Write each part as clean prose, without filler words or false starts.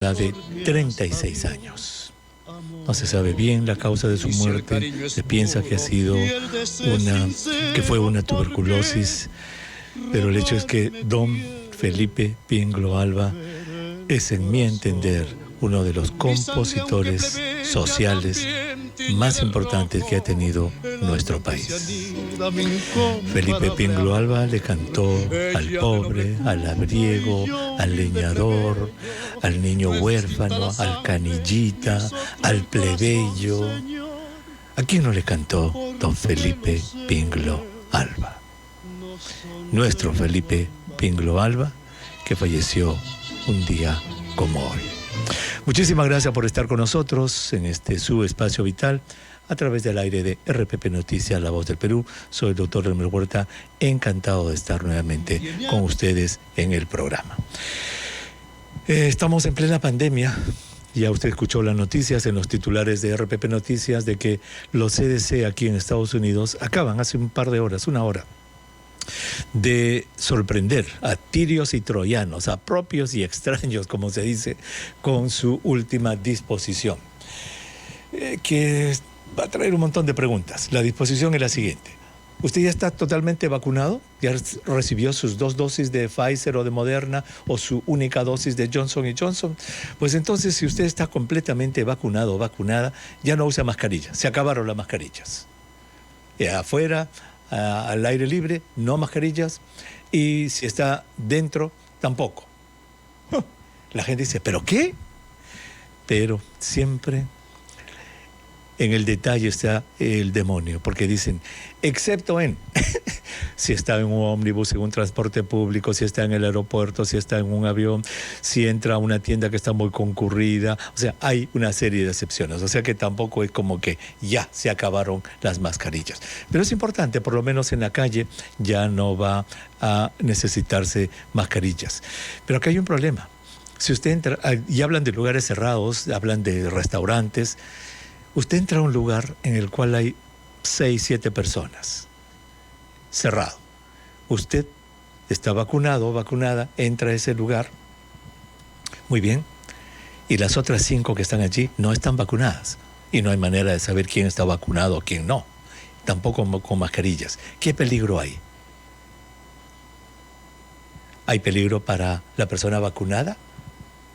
edad de 36 años. No se sabe bien la causa de su muerte. Se piensa que fue una tuberculosis, pero el hecho es que don Felipe Pingló Alba es, en mi entender, uno de los compositores sociales más importantes que ha tenido nuestro país. Felipe Pingló Alba le cantó al pobre, al labriego, al leñador, al niño huérfano, al canillita, al plebeyo. ¿A quién no le cantó don Felipe Pingló Alba? Nuestro Felipe Pingló Alba, que falleció un día como hoy. Muchísimas gracias por estar con nosotros en este su espacio vital a través del aire de RPP Noticias, La Voz del Perú. Soy el doctor Elmer Huerta, encantado de estar nuevamente con ustedes en el programa. Estamos en plena pandemia. Ya usted escuchó las noticias en los titulares de RPP Noticias de que los CDC aquí en Estados Unidos acaban hace un par de horas, una hora, de sorprender a tirios y troyanos, a propios y extraños, como se dice, con su última disposición, que va a traer un montón de preguntas. La disposición es la siguiente: ¿usted ya está totalmente vacunado? ¿Ya recibió sus 2 dosis de Pfizer o de Moderna o su única dosis de Johnson & Johnson? Pues entonces, si usted está completamente vacunado o vacunada, ya no usa mascarilla. Se acabaron las mascarillas. Afuera, al aire libre, no mascarillas, y si está dentro, tampoco. La gente dice, ¿pero qué? Pero siempre en el detalle está el demonio, porque dicen, excepto en, si está en un ómnibus, en un transporte público, si está en el aeropuerto, si está en un avión, si entra a una tienda que está muy concurrida, o sea, hay una serie de excepciones, o sea que tampoco es como que ya se acabaron las mascarillas. Pero es importante, por lo menos en la calle ya no va a necesitarse mascarillas. Pero aquí hay un problema. Si usted entra, y hablan de lugares cerrados, hablan de restaurantes. Usted entra a un lugar en el cual hay 6, 7 personas, cerrado. Usted está vacunado o vacunada, entra a ese lugar, muy bien, y las otras 5 que están allí no están vacunadas. Y no hay manera de saber quién está vacunado o quién no, tampoco con mascarillas. ¿Qué peligro hay? ¿Hay peligro para la persona vacunada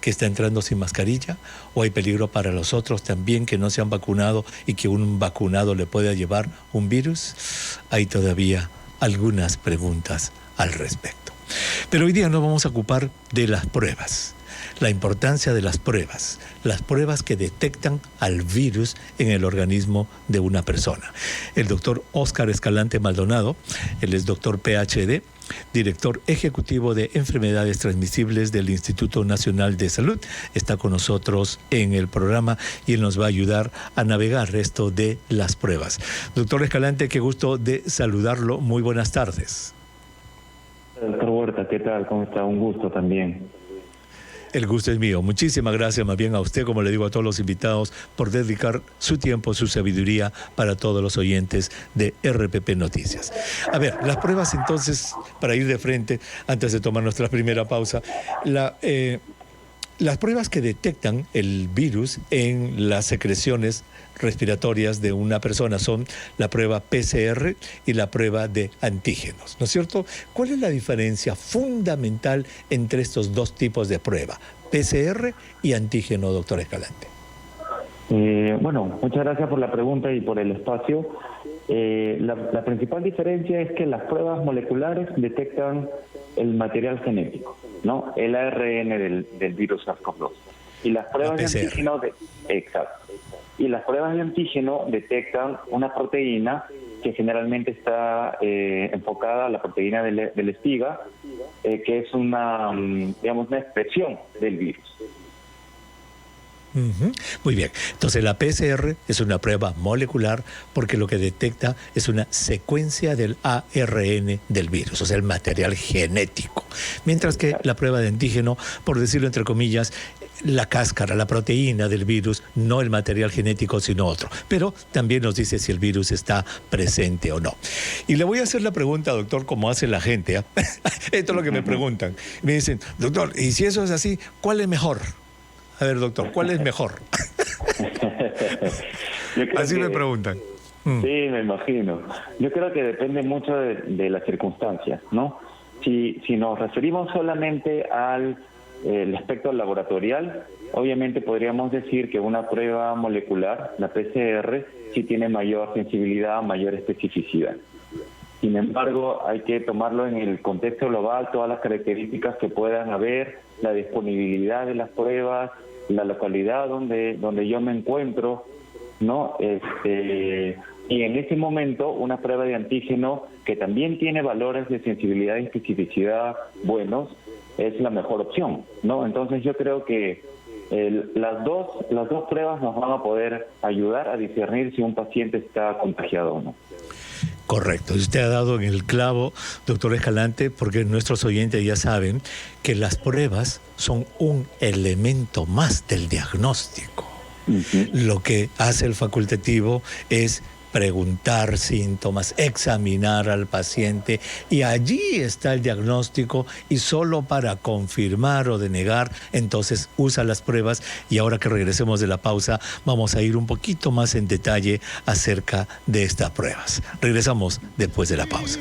que está entrando sin mascarilla, o hay peligro para los otros también que no se han vacunado y que un vacunado le pueda llevar un virus? Hay todavía algunas preguntas al respecto. Pero hoy día nos vamos a ocupar de las pruebas, la importancia de las pruebas que detectan al virus en el organismo de una persona. El doctor Óscar Escalante Maldonado, él es doctor PhD, director ejecutivo de enfermedades transmisibles del Instituto Nacional de Salud, está con nosotros en el programa y él nos va a ayudar a navegar esto de las pruebas. Doctor Escalante, qué gusto de saludarlo. Muy buenas tardes. Doctor Huerta, ¿qué tal? ¿Cómo está? Un gusto también. El gusto es mío. Muchísimas gracias más bien a usted, como le digo a todos los invitados, por dedicar su tiempo, su sabiduría para todos los oyentes de RPP Noticias. A ver, las pruebas entonces, para ir de frente, antes de tomar nuestra primera pausa, las pruebas que detectan el virus en las secreciones respiratorias de una persona son la prueba PCR y la prueba de antígenos, ¿no es cierto? ¿Cuál es la diferencia fundamental entre estos dos tipos de prueba, PCR y antígeno, doctor Escalante? Bueno, muchas gracias por la pregunta y por el espacio. La principal diferencia es que las pruebas moleculares detectan el material genético, ¿no? El ARN del virus SARS-CoV-2. Y las pruebas de antígeno, exacto. Y las pruebas de antígeno detectan una proteína que generalmente está enfocada a la proteína de la espiga, que es una expresión del virus. Muy bien. Entonces la PCR es una prueba molecular porque lo que detecta es una secuencia del ARN del virus, o sea, el material genético. Mientras que la prueba de antígeno, por decirlo entre comillas, la cáscara, la proteína del virus, no el material genético, sino otro. Pero también nos dice si el virus está presente o no. Y le voy a hacer la pregunta, doctor, como hace la gente, Esto es lo que me preguntan. Me dicen, doctor, y si eso es así, ¿cuál es mejor? A ver, doctor, ¿cuál es mejor? Así me preguntan. Sí, me imagino. Yo creo que depende mucho de las circunstancias, ¿no? Si nos referimos solamente al el aspecto laboratorial, obviamente podríamos decir que una prueba molecular, la PCR, sí tiene mayor sensibilidad, mayor especificidad. Sin embargo, hay que tomarlo en el contexto global, todas las características que puedan haber, la disponibilidad de las pruebas, la localidad donde yo me encuentro, ¿no? Y en ese momento una prueba de antígeno que también tiene valores de sensibilidad y especificidad buenos es la mejor opción, ¿no? Entonces yo creo que las dos pruebas nos van a poder ayudar a discernir si un paciente está contagiado o no. Correcto. Usted ha dado en el clavo, doctor Escalante, porque nuestros oyentes ya saben que las pruebas son un elemento más del diagnóstico. Lo que hace el facultativo es preguntar síntomas, examinar al paciente, y allí está el diagnóstico, y solo para confirmar o denegar, entonces usa las pruebas. Y ahora que regresemos de la pausa, vamos a ir un poquito más en detalle acerca de estas pruebas. Regresamos después de la pausa.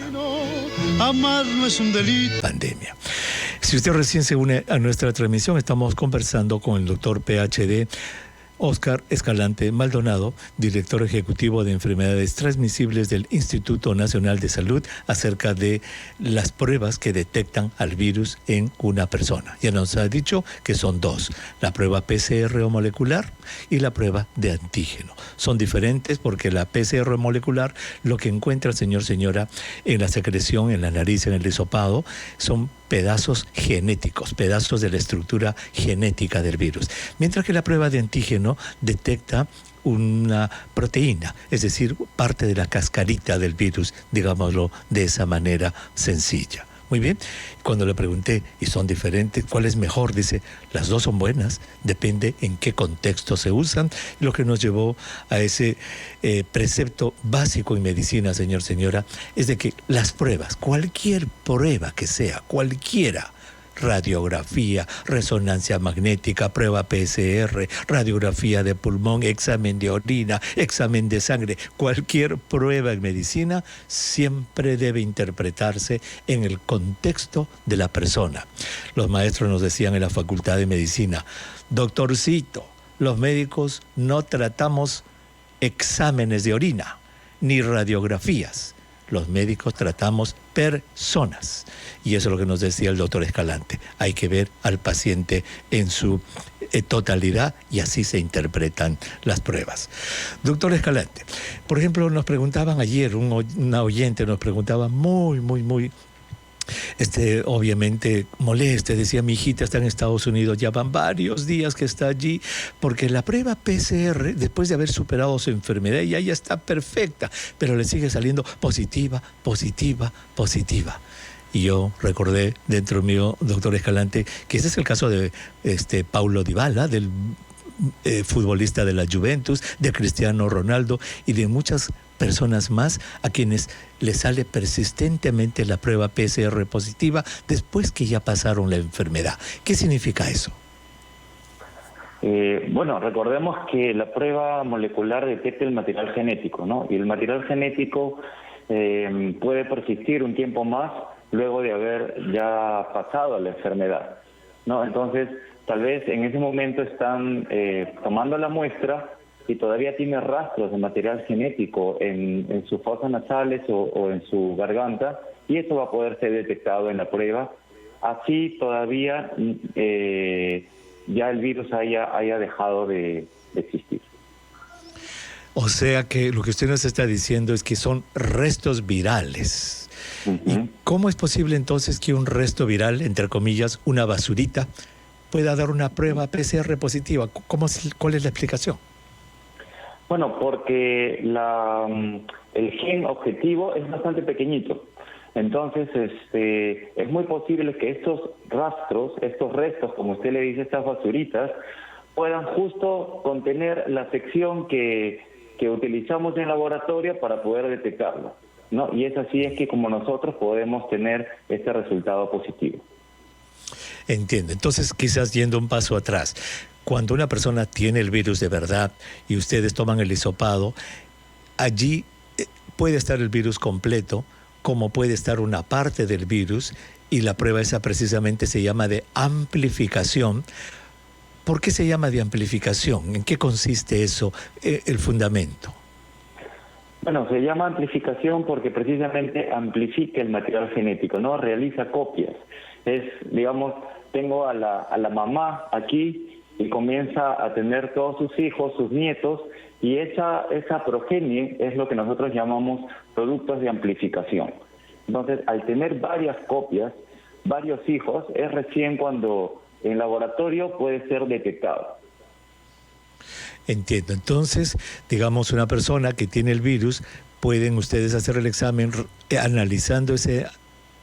Amar no es un delito. Pandemia. Si usted recién se une a nuestra transmisión, estamos conversando con el doctor PhD Óscar Escalante Maldonado, director ejecutivo de enfermedades transmisibles del Instituto Nacional de Salud, acerca de las pruebas que detectan al virus en una persona. Ya nos ha dicho que son dos: la prueba PCR o molecular y la prueba de antígeno. Son diferentes porque la PCR molecular lo que encuentra, señora, en la secreción, en la nariz, en el hisopado, son pedazos genéticos, pedazos de la estructura genética del virus. Mientras que la prueba de antígeno detecta una proteína, es decir, parte de la cascarita del virus, digámoslo de esa manera sencilla. Muy bien, cuando le pregunté, ¿y son diferentes? ¿Cuál es mejor? Dice, las dos son buenas, depende en qué contexto se usan, lo que nos llevó a ese precepto básico en medicina, señora, es de que las pruebas, cualquier prueba que sea, cualquiera, radiografía, resonancia magnética, prueba PCR, radiografía de pulmón, examen de orina, examen de sangre, cualquier prueba en medicina siempre debe interpretarse en el contexto de la persona. Los maestros nos decían en la Facultad de Medicina, doctorcito, los médicos no tratamos exámenes de orina ni radiografías. Los médicos tratamos personas. Y eso es lo que nos decía el doctor Escalante. Hay que ver al paciente en su totalidad y así se interpretan las pruebas. Doctor Escalante, por ejemplo, nos preguntaban ayer, una oyente nos preguntaba muy obviamente molesta, decía, mi hijita está en Estados Unidos, ya van varios días que está allí, porque la prueba PCR, después de haber superado su enfermedad, ya está perfecta, pero le sigue saliendo positiva. Y yo recordé dentro mío, doctor Escalante, que ese es el caso de Paulo Dybala, del futbolista de la Juventus, de Cristiano Ronaldo y de muchas personas más a quienes les sale persistentemente la prueba PCR positiva después que ya pasaron la enfermedad. ¿Qué significa eso? Bueno, recordemos que la prueba molecular detecta el material genético, ¿no? Y el material genético puede persistir un tiempo más luego de haber ya pasado la enfermedad, ¿no? Entonces, tal vez en ese momento están tomando la muestra y todavía tiene rastros de material genético en sus fosas nasales o en su garganta, y eso va a poder ser detectado en la prueba. Así todavía ya el virus haya dejado de existir. O sea que lo que usted nos está diciendo es que son restos virales. ¿Y cómo es posible entonces que un resto viral, entre comillas, una basurita, pueda dar una prueba PCR positiva? ¿Cuál es la explicación? Bueno, porque el gen objetivo es bastante pequeñito. Entonces, es muy posible que estos rastros, estos restos, como usted le dice, estas basuritas, puedan justo contener la sección que utilizamos en laboratorio para poder detectarlo, ¿no? Y es así es que como nosotros podemos tener este resultado positivo. Entiendo. Entonces, quizás yendo un paso atrás, cuando una persona tiene el virus de verdad y ustedes toman el hisopado, allí puede estar el virus completo, como puede estar una parte del virus, y la prueba esa precisamente se llama de amplificación. ¿Por qué se llama de amplificación? ¿En qué consiste eso, el fundamento? Bueno, se llama amplificación porque precisamente amplifica el material genético, ¿no? Realiza copias. Es, digamos, tengo a la mamá aquí y comienza a tener todos sus hijos, sus nietos, y esa progenie es lo que nosotros llamamos productos de amplificación. Entonces, al tener varias copias, varios hijos, es recién cuando en laboratorio puede ser detectado. Entiendo. Entonces, digamos, una persona que tiene el virus, pueden ustedes hacer el examen analizando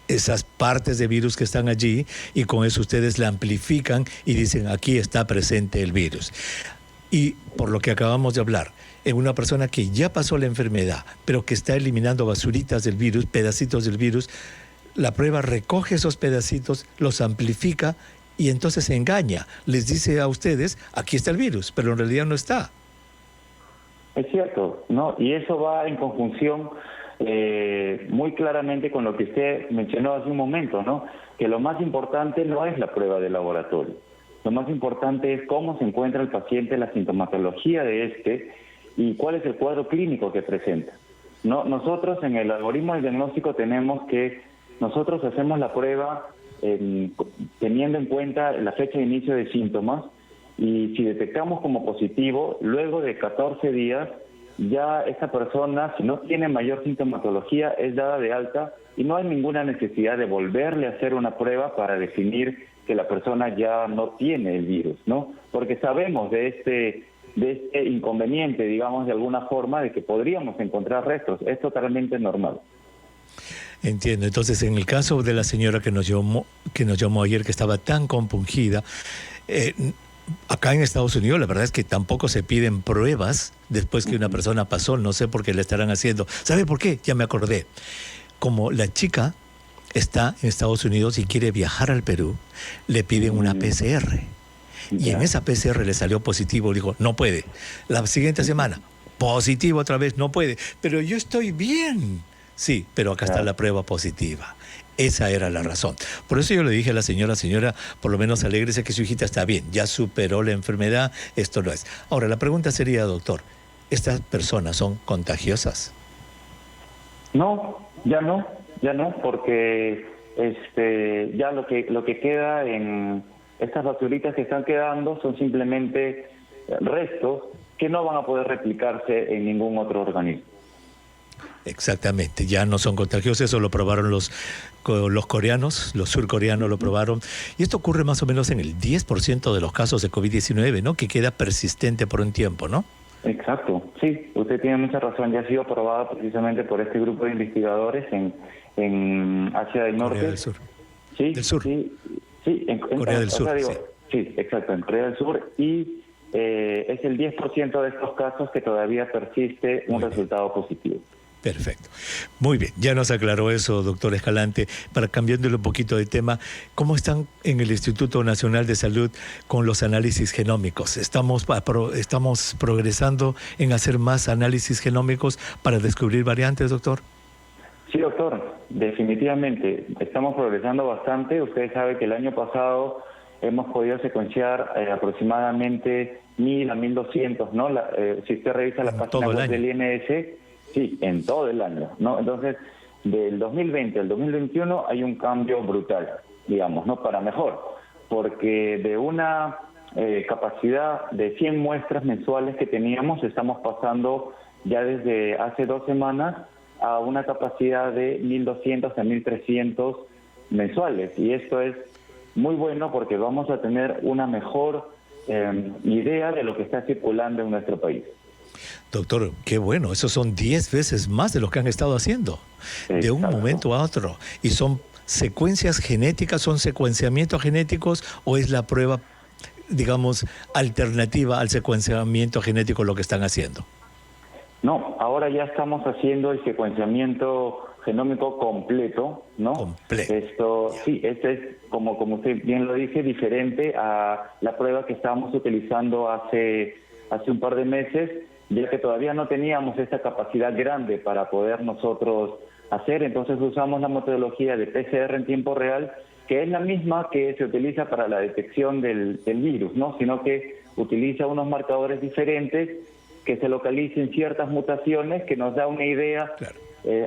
esas partes de virus que están allí, y con eso ustedes la amplifican y dicen, aquí está presente el virus. Y por lo que acabamos de hablar, en una persona que ya pasó la enfermedad, pero que está eliminando basuritas del virus, pedacitos del virus, la prueba recoge esos pedacitos, los amplifica y entonces se engaña. Les dice a ustedes, aquí está el virus, pero en realidad no está. Es cierto, ¿no? Y eso va en conjunción muy claramente con lo que usted mencionó hace un momento, ¿no? Que lo más importante no es la prueba de laboratorio. Lo más importante es cómo se encuentra el paciente, la sintomatología de este y cuál es el cuadro clínico que presenta. No, nosotros en el algoritmo de diagnóstico tenemos que nosotros hacemos la prueba teniendo en cuenta la fecha de inicio de síntomas, y si detectamos como positivo, luego de 14 días, ya esa persona, si no tiene mayor sintomatología, es dada de alta y no hay ninguna necesidad de volverle a hacer una prueba para definir que la persona ya no tiene el virus, ¿no? Porque sabemos de este inconveniente, digamos, de alguna forma, de que podríamos encontrar restos. Es totalmente normal. Entiendo. Entonces, en el caso de la señora que nos llamó ayer, que estaba tan compungida, acá en Estados Unidos la verdad es que tampoco se piden pruebas después que una persona pasó. No sé por qué le estarán haciendo. ¿Sabe por qué? Ya me acordé. Como la chica está en Estados Unidos y quiere viajar al Perú, le piden una PCR. Y en esa PCR le salió positivo. Dijo, no puede. La siguiente semana, positivo otra vez, no puede. Pero yo estoy bien. Sí, pero acá está la prueba positiva. Esa era la razón. Por eso yo le dije a la señora, por lo menos alégrese que su hijita está bien, ya superó la enfermedad, esto no es. Ahora, la pregunta sería, doctor, ¿estas personas son contagiosas? No, ya no, porque ya lo que queda en estas basuritas que están quedando son simplemente restos que no van a poder replicarse en ningún otro organismo. Exactamente, ya no son contagiosos, eso lo probaron los coreanos, los surcoreanos lo probaron, y esto ocurre más o menos en el 10% de los casos de COVID-19, ¿no? Que queda persistente por un tiempo, ¿no? Exacto, sí, usted tiene mucha razón, ya ha sido probada precisamente por este grupo de investigadores en Asia del Norte. Corea del Sur. Sí, del Sur. Sí, en Corea del Sur, sí, exacto, en Corea del Sur, y es el 10% de estos casos que todavía persiste un resultado positivo. Perfecto. Muy bien, ya nos aclaró eso, doctor Escalante. Para cambiándole un poquito de tema, ¿cómo están en el Instituto Nacional de Salud con los análisis genómicos? ¿Estamos progresando en hacer más análisis genómicos para descubrir variantes, doctor? Sí, doctor, definitivamente. Estamos progresando bastante. Usted sabe que el año pasado hemos podido secuenciar aproximadamente 1.000 a 1.200, ¿no? Si usted revisa la página web del INS, sí, en todo el año, ¿no? Entonces, del 2020 al 2021 hay un cambio brutal, digamos, ¿no? Para mejor, porque de una capacidad de 100 muestras mensuales que teníamos, estamos pasando ya desde hace 2 semanas a una capacidad de 1.200 a 1.300 mensuales. Y esto es muy bueno porque vamos a tener una mejor idea de lo que está circulando en nuestro país. Doctor, qué bueno, esos son 10 veces más de lo que han estado haciendo, de un momento a otro. ¿Y son secuencias genéticas, son secuenciamientos genéticos, o es la prueba, digamos, alternativa al secuenciamiento genético lo que están haciendo? No, ahora ya estamos haciendo el secuenciamiento genómico completo, ¿no? Completo. Esto, sí, este es, como usted bien lo dice, diferente a la prueba que estábamos utilizando hace un par de meses, ya que todavía no teníamos esta capacidad grande para poder nosotros hacer. Entonces usamos la metodología de PCR en tiempo real, que es la misma que se utiliza para la detección del virus, ¿no? Sino que utiliza unos marcadores diferentes que se localicen ciertas mutaciones, que nos da una idea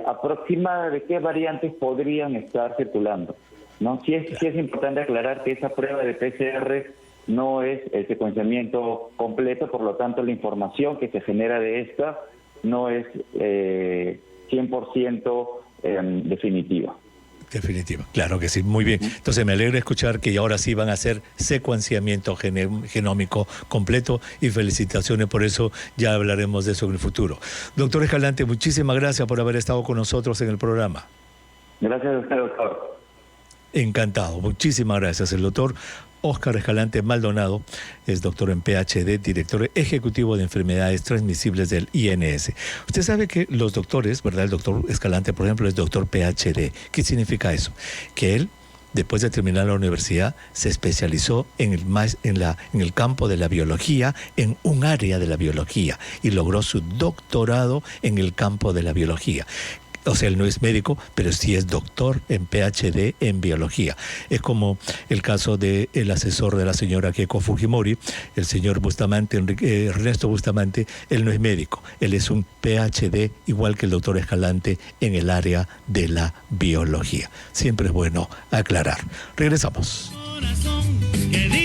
aproximada de qué variantes podrían estar circulando, ¿no? Sí es importante aclarar que esa prueba de PCR no es el secuenciamiento completo, por lo tanto la información que se genera de esta no es 100% definitiva. Definitiva, claro que sí, muy bien. Entonces me alegra escuchar que ahora sí van a hacer secuenciamiento genómico completo y felicitaciones por eso, ya hablaremos de eso en el futuro. Doctor Escalante, muchísimas gracias por haber estado con nosotros en el programa. Gracias a usted, doctor. Encantado, muchísimas gracias. El doctor Óscar Escalante Maldonado es doctor en PhD, director ejecutivo de enfermedades transmisibles del INS. Usted sabe que los doctores, ¿verdad? El doctor Escalante, por ejemplo, es doctor PhD. ¿Qué significa eso? Que él, después de terminar la universidad, se especializó en el campo de la biología, en un área de la biología, y logró su doctorado en el campo de la biología. O sea, él no es médico, pero sí es doctor en PhD en biología. Es como el caso del asesor de la señora Keiko Fujimori, el señor Bustamante, Ernesto Bustamante. Él no es médico, él es un PhD, igual que el doctor Escalante, en el área de la biología. Siempre es bueno aclarar. Regresamos.